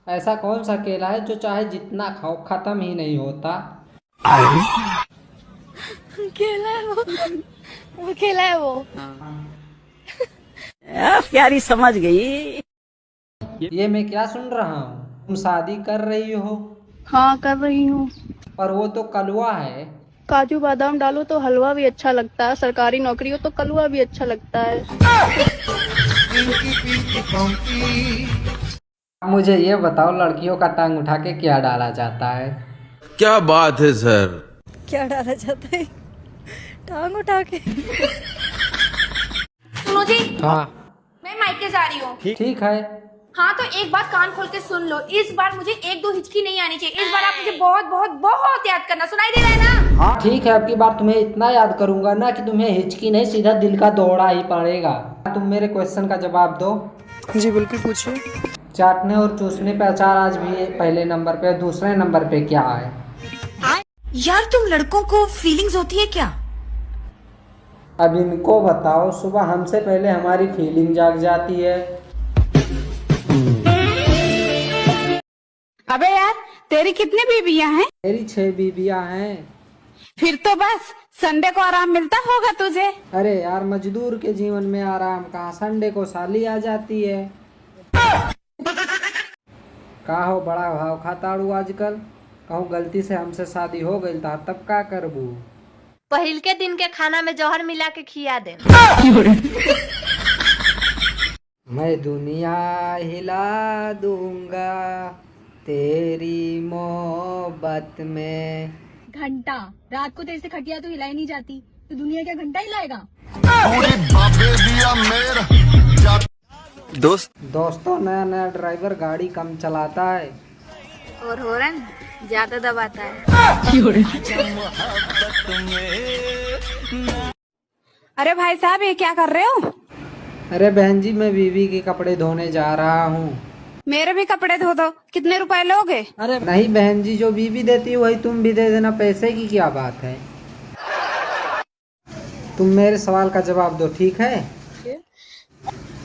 ऐसा कौन सा केला है जो चाहे जितना खाओ खत्म ही नहीं होता? केला है वो केला है वो। प्यारी समझ गई। ये मैं क्या सुन रहा हूँ? तुम शादी कर रही हो? हाँ कर रही हूँ। पर वो तो कलवा है। काजू बादाम डालो तो हलवा भी अच्छा लगता है, सरकारी नौकरी हो तो कलवा भी अच्छा लगता है। मुझे ये बताओ, लड़कियों का टांग उठा के क्या डाला जाता है? क्या बात है सर। क्या डाला जाता है? टांग उठा के। सुनो जी, हाँ मैं मायके जा रही हूँ। ठीक है। हाँ तो एक बात कान खोल के सुन लो, इस बार मुझे एक दो हिचकी नहीं आनी चाहिए। इस बार आप मुझे बहुत बहुत बहुत याद करना। सुनाई दे रहा है ना? हाँ ठीक है, अब की बार तुम्हें इतना याद करूंगा ना कि तुम्हें हिचकी नहीं, सीधा दिल का दौड़ा ही पड़ेगा। तुम मेरे क्वेश्चन का जवाब दो। जी बिल्कुल, पूछिए। चाटने और चूसने पे अचार आज भी पहले नंबर पे, दूसरे नंबर पे क्या है? यार तुम लड़कों को फीलिंग्स होती है क्या? अब इनको बताओ, सुबह हमसे पहले हमारी फीलिंग जाग जाती है। अबे यार, तेरी कितनी बीबियां हैं? मेरी 6 बीबियां हैं। फिर तो बस संडे को आराम मिलता होगा तुझे। अरे यार, मजदूर के जीवन में आराम कहाँ, संडे को साली आ जाती है। का हो बड़ा भाव खाताड़ू आजकल? कहूँ गलती से हमसे शादी हो गई था तब का करबू? पहिल के दिन के खाना में जौहर मिला के खिया दे। मैं दुनिया हिला दूंगा तेरी मोहब्बत में। घंटा रात को तेरे से खटिया तो हिलाई नहीं जाती, तो दुनिया क्या घंटा हिलाएगा? दोस्तों, नया नया ड्राइवर गाड़ी कम चलाता है और हॉर्न ज्यादा दबाता है। अरे भाई साहब, ये क्या कर रहे हो? अरे बहन जी, मैं बीवी के कपड़े धोने जा रहा हूँ। मेरे भी कपड़े धो दो। कितने रुपए लोगे? अरे नहीं बहन जी, जो बीवी देती है वही तुम भी दे देना, पैसे की क्या बात है। तुम मेरे सवाल का जवाब दो, ठीक है?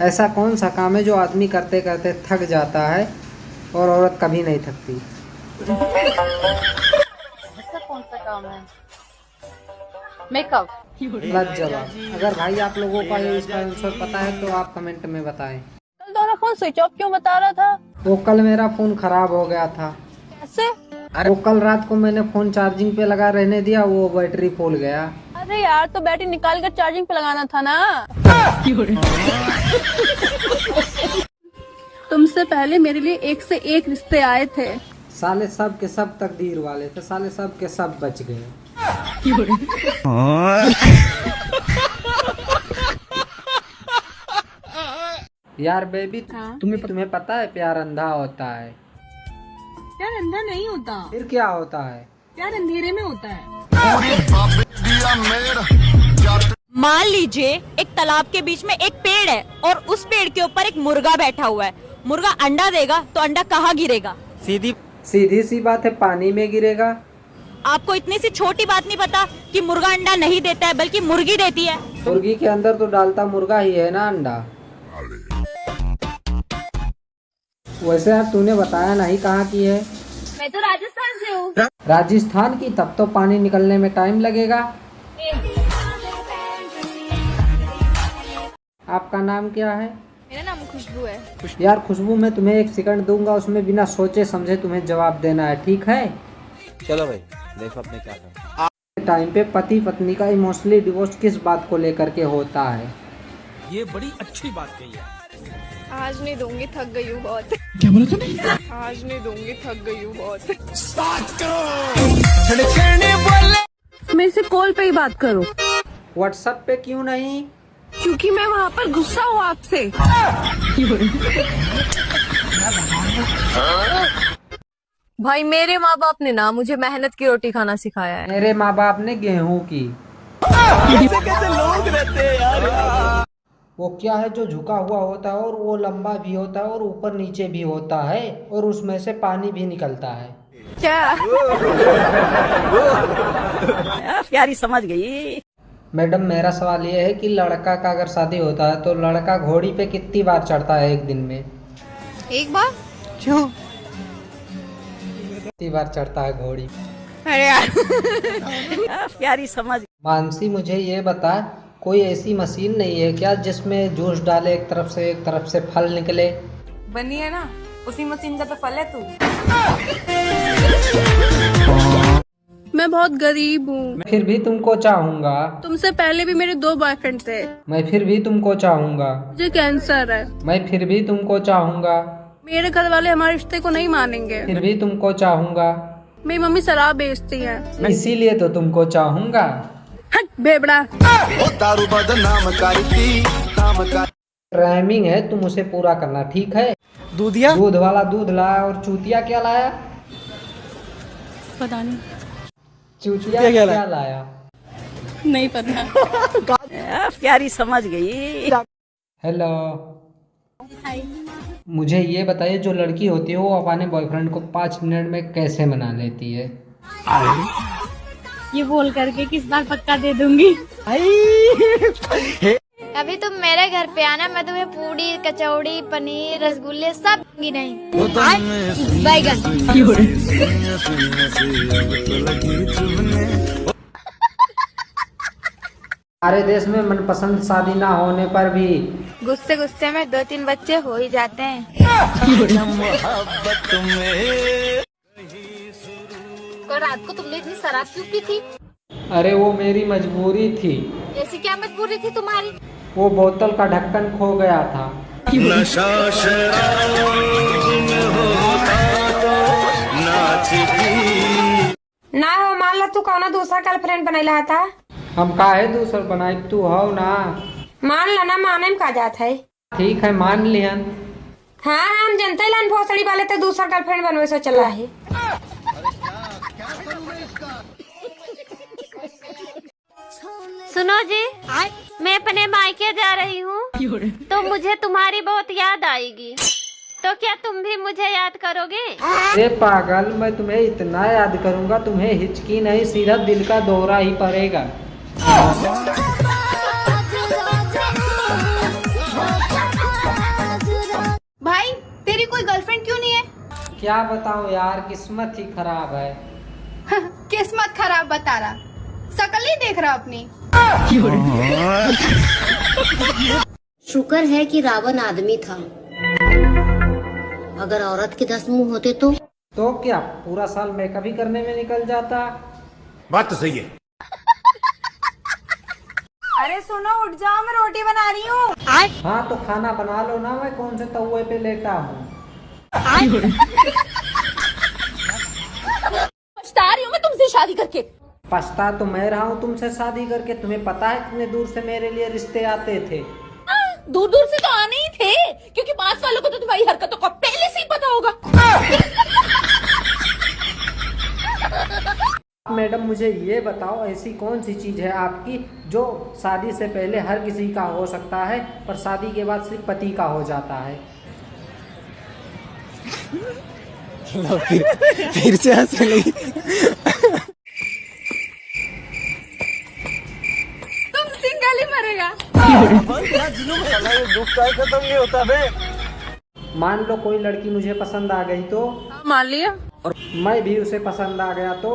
ऐसा कौन सा काम है जो आदमी करते करते थक जाता है और औरत कभी नहीं थकती? ऐसा कौन सा काम है? मेकअप। गलत जवाब। अगर भाई आप लोगों को इसका आंसर पता है तो आप कमेंट में बताएं। कल दोनों फोन स्विच ऑफ क्यों बता रहा था? वो कल मेरा फोन खराब हो गया था। कैसे? वो कल रात को मैंने फोन चार्जिंग पे लगा रहने दिया, वो बैटरी फूल गया। अरे यार, तो बैटरी निकाल कर चार्जिंग पे लगाना था ना। तुमसे पहले मेरे लिए एक से एक रिश्ते आए थे। साले सब के सब तकदीर वाले थे, साले सब के सब बच गए। यार बेबी, तुम्हें पता है प्यार अंधा होता है? प्यार अंधा नहीं होता। फिर क्या होता है? प्यार अंधेरे में होता है। मान लीजिए एक तालाब के बीच में एक पेड़ है और उस पेड़ के ऊपर एक मुर्गा बैठा हुआ है। मुर्गा अंडा देगा तो अंडा कहाँ गिरेगा? सीधी सी बात है, पानी में गिरेगा। आपको इतनी सी छोटी बात नहीं पता कि मुर्गा अंडा नहीं देता है बल्कि मुर्गी देती है। मुर्गी के अंदर तो डालता मुर्गा ही है ना अंडा। वैसे यार, तूने बताया नहीं कहाँ की है? मैं तो राजस्थान से हूँ। राजस्थान की? तब तो पानी निकलने में टाइम लगेगा। आपका नाम क्या है? मेरा नाम खुशबू है। यार खुशबू, मैं तुम्हें 1 सेकंड दूंगा, उसमें बिना सोचे समझे तुम्हें जवाब देना है, ठीक है? चलो भाई, देखो अपने क्या करना। टाइम पे पति पत्नी का इमोशनली डिवोर्स किस बात को लेकर के होता है? ये बड़ी अच्छी बात कही है। आज नहीं दूंगी, थक गई हूँ बहुत। क्या बोला तूने? आज नहीं दूंगी, थक गई हूँ बहुत। मेरे से कॉल पे ही बात करो। व्हाट्सएप पे क्यों नहीं? क्योंकि मैं वहाँ पर गुस्सा हूँ आपसे। भाई, मेरे माँ बाप ने ना मुझे मेहनत की रोटी खाना सिखाया है। मेरे माँ बाप ने गेहूं की। कैसे लोग रहते हैं यार। वो क्या है जो झुका हुआ होता है और वो लंबा भी होता है और ऊपर नीचे भी होता है और उसमें से पानी भी निकलता है? क्या? प्यारी समझ गई। मैडम, मेरा सवाल ये है कि लड़का का अगर शादी होता है तो लड़का घोड़ी पे कितनी बार चढ़ता है एक दिन में? एक बार। क्यों? बार चढ़ता है घोड़ी। अरे यार प्यारी समझ। मानसी मुझे ये बता, कोई ऐसी मशीन नहीं है क्या जिसमें जूस डाले एक तरफ से फल निकले? बनी है ना, उसी मशीन का तो फल है तू। मैं बहुत गरीब हूँ। मैं फिर भी तुमको चाहूंगा। तुमसे पहले भी मेरे 2 बॉयफ्रेंड थे। मैं फिर भी तुमको चाहूंगा। मुझे कैंसर है। मैं फिर भी तुमको चाहूंगा। मेरे घर वाले हमारे रिश्ते को नहीं मानेंगे। फिर भी तुमको चाहूंगा। मेरी मम्मी शराब बेचती है। इसीलिए तो तुमको चाहूंगा। हट बेबड़ा। राइमिंग है, तुम उसे पूरा करना, ठीक है? दूधिया दूध वाला दूध लाया और चूतिया क्या लाया? पता नहीं। चूतिया क्या लाया? नहीं पता। प्यारी समझ गई। हेलो, मुझे ये बताइए, जो लड़की होती है वो अपने बॉयफ्रेंड को 5 मिनट में कैसे मना लेती है? ये बोल करके किस बार पक्का दे दूंगी। अभी तुम मेरे घर पे आना, मैं तुम्हें पूड़ी कचौड़ी पनीर रसगुल्ले सब दूंगी। नहीं बैगन। हमारे देश में मनपसंद शादी ना होने पर भी गुस्से गुस्से में 2-3 बच्चे हो ही जाते हैं। कल रात को तुमने इतनी शराब क्यों पी थी? अरे वो मेरी मजबूरी थी। ऐसी क्या मजबूरी थी तुम्हारी? वो बोतल का ढक्कन खो गया था। ना हो, मान लो तू कौन दूसरा गर्लफ्रेंड बनैला था। हम काहे दूसर बनाई, तू हो ना। मान लो ना, माने में का जात है। ठीक है, मान लियन। हाँ हम जनता लान भोसड़ी वाले तो दूसरा गर्लफ्रेंड बनवे से चला है। सुनो जी, मैं अपने मायके जा रही हूँ तो मुझे तुम्हारी बहुत याद आएगी, तो क्या तुम भी मुझे याद करोगे? अरे पागल, मैं तुम्हें इतना याद करूंगा, तुम्हें हिचकी नहीं, सीधा दिल का दौरा ही पड़ेगा। भाई तेरी कोई गर्लफ्रेंड क्यों नहीं है? क्या बताऊं यार, किस्मत ही खराब है। किस्मत खराब बता रहा, शकल ही देख रहा अपनी। शुक्र है कि रावण आदमी था, अगर औरत के 10 मुंह होते तो क्या पूरा साल मेकअप ही करने में निकल जाता? बात तो सही है। अरे सुनो, उठ जाओ, मैं रोटी बना रही हूँ। हाँ तो खाना बना लो ना, मैं कौन से तवे पे लेटा हूँ। पछता रही हूँ मैं तुमसे शादी करके। पछता तो मैं रहा हूँ तुमसे शादी करके। तुम्हें पता है कितने दूर से मेरे लिए रिश्ते आते थे? दूर दूर से तो आने ही थे, क्योंकि पास वालों को तो तुम्हारी हरकतों का पहले से ही पता होगा। मैडम मुझे ये बताओ, ऐसी कौन सी चीज है आपकी जो शादी से पहले हर किसी का हो सकता है पर शादी के बाद सिर्फ पति का हो जाता है? फिर से हंसने लगी। तुम सिंगल ही मरेगा। खत्म नहीं होता बे। मान लो कोई लड़की मुझे पसंद आ गई तो? मान लिया। और मैं भी उसे पसंद आ गया तो?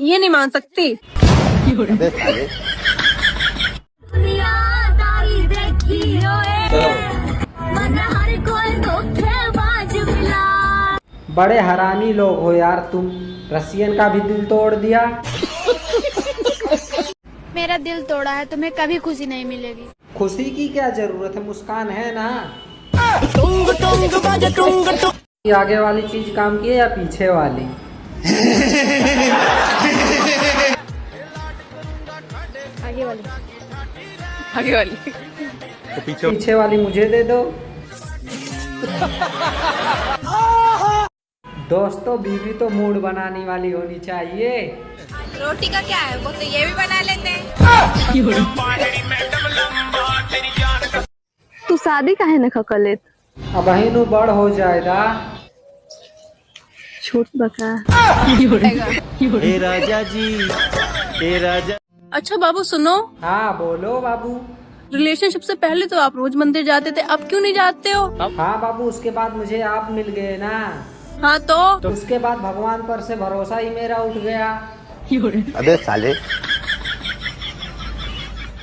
ये नहीं मान सकती। बड़े हरामी लोग हो यार तुम, रसियन का भी दिल तोड़ दिया। मेरा दिल तोड़ा है, तुम्हें कभी खुशी नहीं मिलेगी। खुशी की क्या जरूरत है, मुस्कान है ना। आगे वाली चीज काम की है या पीछे वाली? आगे वाली। आगे वाली। तो पीछे वाली मुझे दे दो। दोस्तों, बीवी तो मूड बनाने वाली होनी चाहिए। रोटी का क्या है, वो तो ये भी बना लेते हैं। तू शादी काहे न कर लेत? अब अहिनु बड़ हो जाएगा। छोट बका। ए राजा जी, ए राजा। अच्छा बाबू सुनो। हाँ बोलो बाबू। रिलेशनशिप से पहले तो आप रोज मंदिर जाते थे, अब क्यों नहीं जाते हो? हाँ बाबू, उसके बाद मुझे आप मिल गए ना। हाँ तो उसके बाद भगवान पर से भरोसा ही मेरा उठ गया। अबे साले